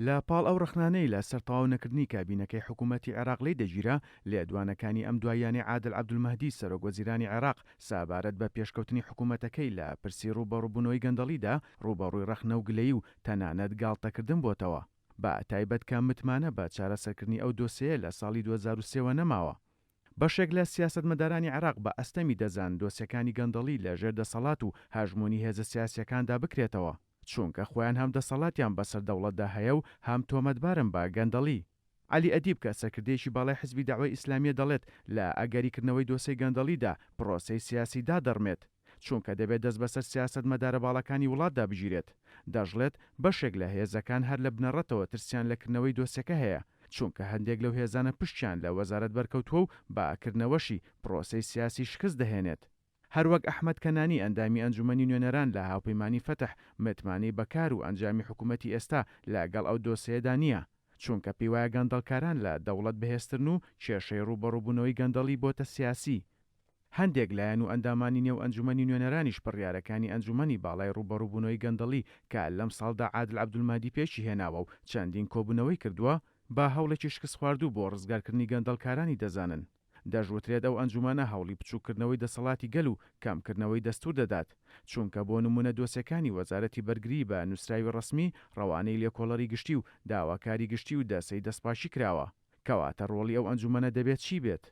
لە پاڵ ئەو ڕخنانەی لە سەرتەواو نەکردنی کابینەکەی حکوومەتی عێراق لی دەگیرە لێدوانەکانی ئەم دواییانەی عادل عەبدولمەهدی سەرۆکوەزیرانی عێراق سابارەت بە پێشکەوتنی حکوومەتەکەی لە پرسی ڕوبەڕووبوونەوەی گەندەڵیدا ڕوبەڕووی ڕەخنە و گلەیی و تەنانەت گاڵتەکردن بۆتەوە بە تایبەت کە متمانە بە چارەسەرکردنی ئەو دۆسەیە لە ساڵی 2023 نەماوە. بەشێک لە سیاسەتمەدارانی عێراق بە ئەستەمی دەزان دۆسیەکانی گەندەڵی لە ژێر دەسەڵات و هاژمۆنی هێزە سیاسیەکاندا بکرێتەوە، چونکە خۆیان هەم دەسەڵاتیان بەسەر دەوڵەتدا هەیە و هەم تۆمەتبارن بە گەندەڵی. عەلی ئەدیب کە سەرکردەیەکی باڵای حزبی داوای ئیسلامیە دەڵێت لە ئەگەریکردنەوەی دۆسەی گەندەڵیدا پرۆسەی سیاسی دادەڕمێت، چونکە دەبێت دەست بەسەر سیاسەتمەدارە باڵەکانی وڵاتدا بگیرێت. دەژڵێت بەشێک لە هێزەکان هەر لە بنەڕەتەوە ترسیان لەکردنەوەی دۆسیەکە هەیە، چونکە هەندێک لەو هێزانە پشتیان لە وەزارەت بەرکەوتووە و باکردنەوەشی پرۆسەی سیاسی شکست دەهێنێت. هەروەک ئەحمەد کەنانی ئەندامی ئەنجومەنی نوێنەران لە هاوپەیمانی فەتح متمانەی بەکار و ئەنجامی حکوومەتی ئێستا لەگەڵ ئەو دۆسەیەدا نییە، چونکە پێی وایە گەندەڵکاران لە دەوڵەت بەهێزترن و کێشەی ڕوبەڕووبوونەوەی گەندەڵی بۆتە سیاسی. هەندێک لایەن و ئەندامانی نێو ئەنجومەنی نوێنەرانیش بڕیارەکانی ئەنجومەنی باڵای ڕوبەڕووبوونەوەی گەندەڵی کە لەم ساڵدا عادل عەبدولمەهدی پێشی هێناوە و چەندین کۆبوونەوەی کردووە با هەوڵێکی شکست خواردوو بۆ ڕزگارکردنی گەندەڵکارانی دەزانن. دەژوترێت ئەو ئەنجومانە هەوڵی بچووکردنەوەی دەسەڵاتی گەل و کەمکردنەوەی دەستوور دەدات، چونکە بۆ نمونە دۆسیەکانی وەزارەتی بەرگری بە نووسراوی ڕسمی ڕەوانەی لێکۆڵەری گشتی و داواکاری گشتی و دەسەی دەستپاشی کراوە. کەواتە ڕۆڵی ئەو ئەنجومەنە دەبێت چی بێت؟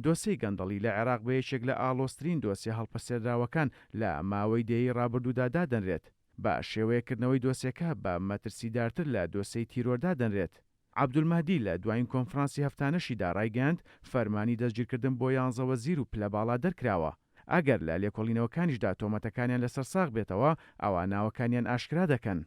دۆسەی گەندەڵی لە عێراق بە یەکێک لە ئاڵۆزترین دۆسیە هەڵپەسێراوەکان لە ماوەی دێی ڕابردوودا دادەنرێت، بە شێوەیەکردنەوەی دۆسیەکە بە مەترسیدارتر لە دۆسەی تیرۆردا دەنرێت. عەبدولمەهدی لە دوایین کۆنفرانسی هەفتانەشیدا ڕایگەیاند فەرمانی دەستگیرکردن بۆ 11 وەزیر و پلە باڵا دەرکراوە. ئەگەر لە لێکۆڵینەوەکانیشدا تۆمەتەکانیان لەسەر ساغ بێتەوە ئەوە ناوەکانیان ئاشکرا دەکەن.